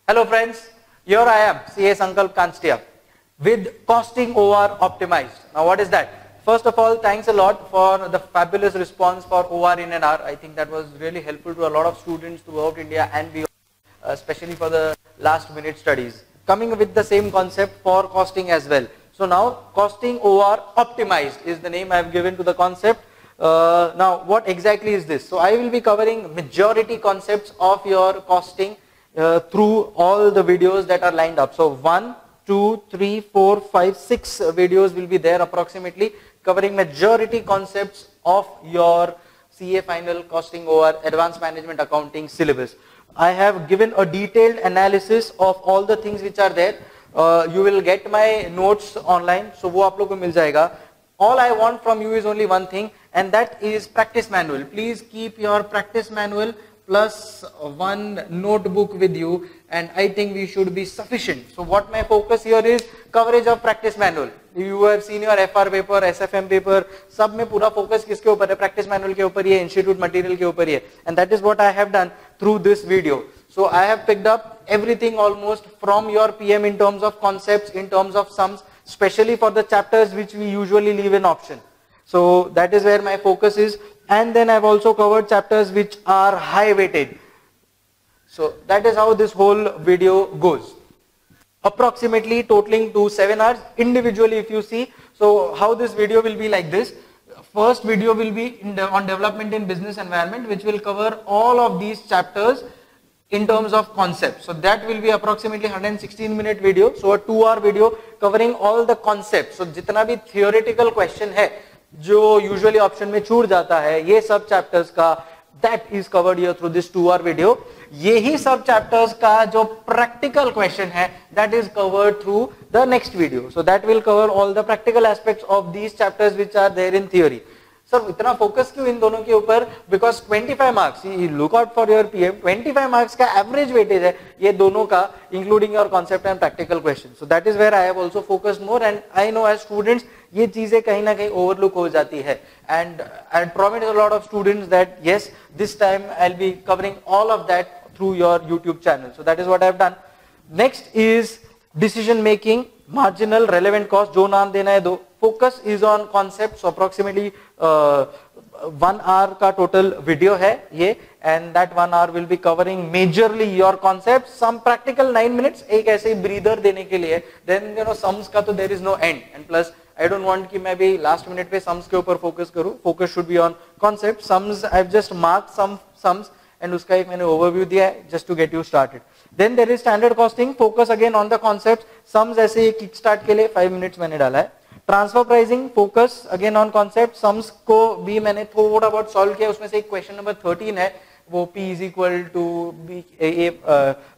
Hello friends, here I am, CA Sankalp Kanstia with costing OR optimized. Now what is that? First of all, thanks a lot for the fabulous response for OR in an hour. I think that was really helpful to a lot of students throughout India and beyond, especially for the last minute studies. Coming with the same concept for costing as well. So now costing OR optimized is the name I have given to the concept. Now what exactly is this? So I will be covering majority concepts of your costing through all the videos that are lined up. So 1, 2, 3, 4, 5, 6 videos will be there approximately covering majority concepts of your CA final costing OR advanced management accounting syllabus. I have given a detailed analysis of all the things which are there. You will get my notes online, so वो आप लोगों को मिल जाएगा. All I want from you is only one thing, and that is practice manual. Please keep your practice manual plus one notebook with you, and I think we should be sufficient. So what my focus here is coverage of practice manual. You have seen your FR paper, SFM paper, सब में पूरा focus किसके ऊपर है? Practice manual के ऊपर ही है, institute material के ऊपर ही है, and that is what I have done through this video. So I have picked up everything almost from your PM in terms of concepts, in terms of sums, especially for the chapters which we usually leave in option. So that is where my focus is, and then I've also covered chapters which are high weighted. So that is how this whole video goes. Approximately totaling to 7 hours individually if you see. So how this video will be like this. First video will be on development in business environment, which will cover all of these chapters in terms of concepts. So that will be approximately 116-minute video. So a 2-hour video covering all the concepts. So जितना भी theoretical question है जो usually option में छूट जाता है, ये सब chapters का that is covered here through this 2-hour video. यही सब chapters का जो practical question है that is covered through the next video. So that will cover all the practical aspects of these chapters which are there in theory. Sir इतना focus क्यों इन दोनों के ऊपर? Because 25 marks, look out for your PM, 25 marks का average weightage है ये दोनों का, including your concept and practical question. So that is where I have also focused more, and I know as students ये चीजें कहीं ना कहीं ओवरलुक हो जाती है, and I promise a lot of students that yes this time I will be covering all of that through your YouTube channel. So that is what I have done. Next is decision making, marginal, relevant cost, जो नाम देना है दो. Focus is on concept. So approximately 1 hour का total video है ये, and that 1 hour will be covering majorly your concepts. Some practical 9 minutes एक ऐसे ही breather देने के लिए. Then you know sums का तो there is no end, and plus I don't want कि मैं भी last minute पे sums के ऊपर focus करूँ. Focus should be on concept. Sums I've just marked some sums and उसका एक मैंने overview दिया है just to get you started. Then there is standard costing. Focus again on the concepts. Sums ऐसे ही kick start के लिए 5 minutes मैंने डाला है. Transfer pricing, focus again on concept. Sums को भी मैंने थोड़ा बहुत सॉल्व किया, उसमें से एक क्वेश्चन नंबर 13 है वो P is equal to B A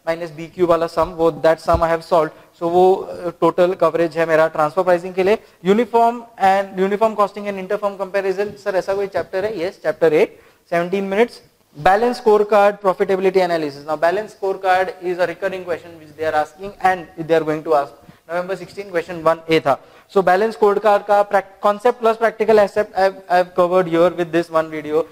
minus B Q वाला सम, वो that sum I have solved. So वो टोटल कवरेज है मेरा ट्रांसफर प्राइसिंग के लिए. Uniform costing and interform comparison, sir ऐसा कोई चैप्टर है? Yes, chapter 8, 17 minutes. Balance scorecard, profitability analysis. Now balance scorecard is a recurring question which they are asking and they are going to ask. November 16 question 1A था. So balance scorecard का concept plus practical aspect I have covered here with this one video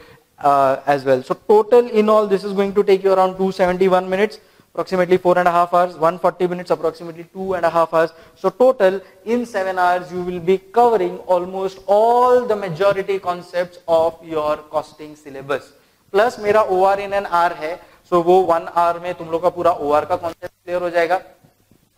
as well. So total in all this is going to take you around 271 minutes, approximately 4.5 hours, 140 minutes, approximately 2.5 hours. So total in 7 hours you will be covering almost all the majority concepts of your costing syllabus. Plus मेरा OR in an hour है, सो वो 1 hour में तुम लोग का पूरा OR का concept clear हो जाएगा.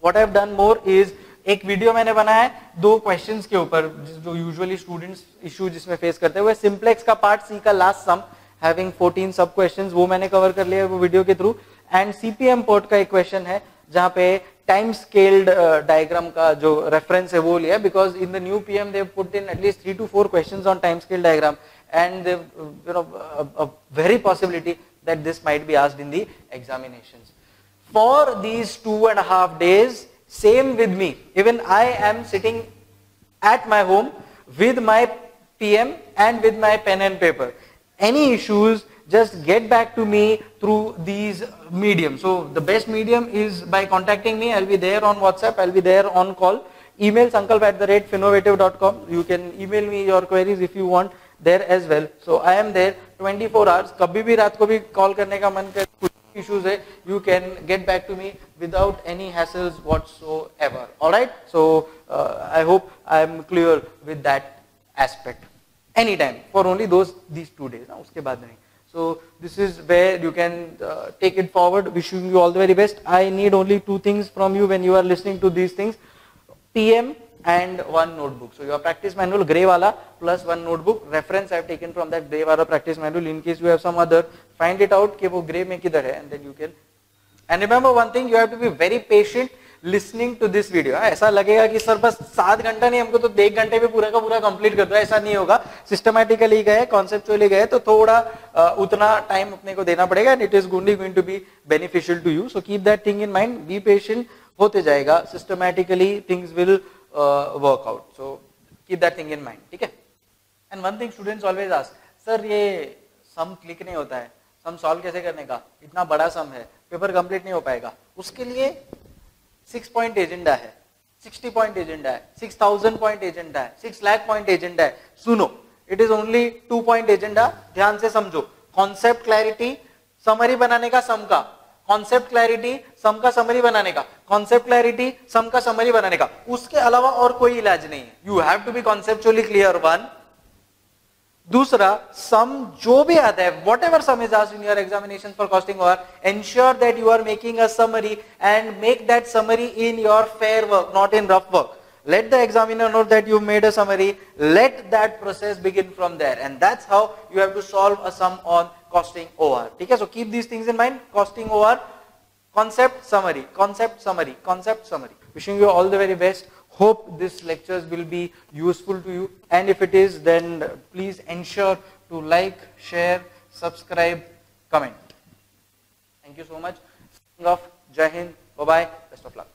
What I've done more is एक वीडियो मैंने बनाया है 2 क्वेश्चंस के ऊपर जो यूजुअली स्टूडेंट्स इशू जिसमें फेस करते हैं, वो सिंप्लेक्स का पार्ट सी का लास्ट सम हैविंग 14 सब क्वेश्चंस, वो मैंने कवर कर लिया है वो वीडियो के थ्रू. एंड सीपीएम पोर्ट का एक क्वेश्चन है जहाँ पे टाइम स्केल्ड डायग्राम का जो रेफरेंस है वो लिया, because in the new PM they put in at least 3 to 4 questions on time scale diagram, and a very possibility that this might be asked in the examinations. For these 2.5 days, same with me, even I am sitting at my home with my PM and with my pen and paper. Any issues, just get back to me through these mediums. So the best medium is by contacting me. I'll be there on WhatsApp, I'll be there on call. Email sankalp@finnovative.com. You can email me your queries if you want there as well. So I am there 24 hours. कभी भी रात को भी call करने का मन करे, issues hai, you can get back to me without any hassles whatsoever. All right, so I hope I am clear with that aspect. Anytime for only these 2 days, na, uske baad nahi. So this is where you can take it forward. Wishing you all the very best. I need only 2 things from you when you are listening to these things: PM and 1 notebook. So your practice manual, grey wala, plus 1 notebook. Reference I have taken from that grey wala practice manual. In case you have some other, find it out कि वो grey में किधर है, and then you can. And remember one thing, you have to be very patient listening to this video. ऐसा लगेगा कि sir बस 7 घंटा नहीं, हमको तो 1 घंटे में पूरा का पूरा कंप्लीट कर दो, ऐसा नहीं होगा. सिस्टमैटिकली गए, कॉन्सेप्चुअली गए, तो थोड़ा उतना टाइम अपने को देना पड़ेगा. And it is only going to be beneficial to you. So keep that thing in mind. Be patient, होते जाएगा. Systematically things will work out. So keep that thing in mind. ठीक है. And one thing students always ask, sir ये sum click नहीं होता है, sum solve कैसे करने का, इतना बड़ा सम है, पेपर कंप्लीट नहीं हो पाएगा. उसके लिए 6 पॉइंट एजेंडा है, 60 पॉइंट एजेंडा है, 6000 पॉइंट एजेंडा है, 6 लाख पॉइंट एजेंडा है. सुनो, it is only 2 point agenda. ध्यान से समझो. कॉन्सेप्ट क्लैरिटी, समरी बनाने का सम का, कॉन्सेप्ट क्लैरिटी, सम का समरी बनाने का, कॉन्सेप्ट क्लैरिटी, सम का समरी बनाने का. उसके अलावा और कोई इलाज नहीं है. You have to be conceptually clear. 1. दूसरा, सम जो भी आता है, whatever sum is asked in your examination for costing over, ensure that you are making a summary and make that summary in your fair work, not in rough work. Let the examiner know that you made a summary. Let that process begin from there, and that's how you have to solve a sum on costing OR. ठीक है? So keep these things in mind. Costing OR, concept summary, concept summary, concept summary. Wishing you all the very best. Hope this lectures will be useful to you, and if it is, then please ensure to like, share, subscribe, comment. Thank you so much. Signing off. Jai Hind. Bye bye. Best of luck.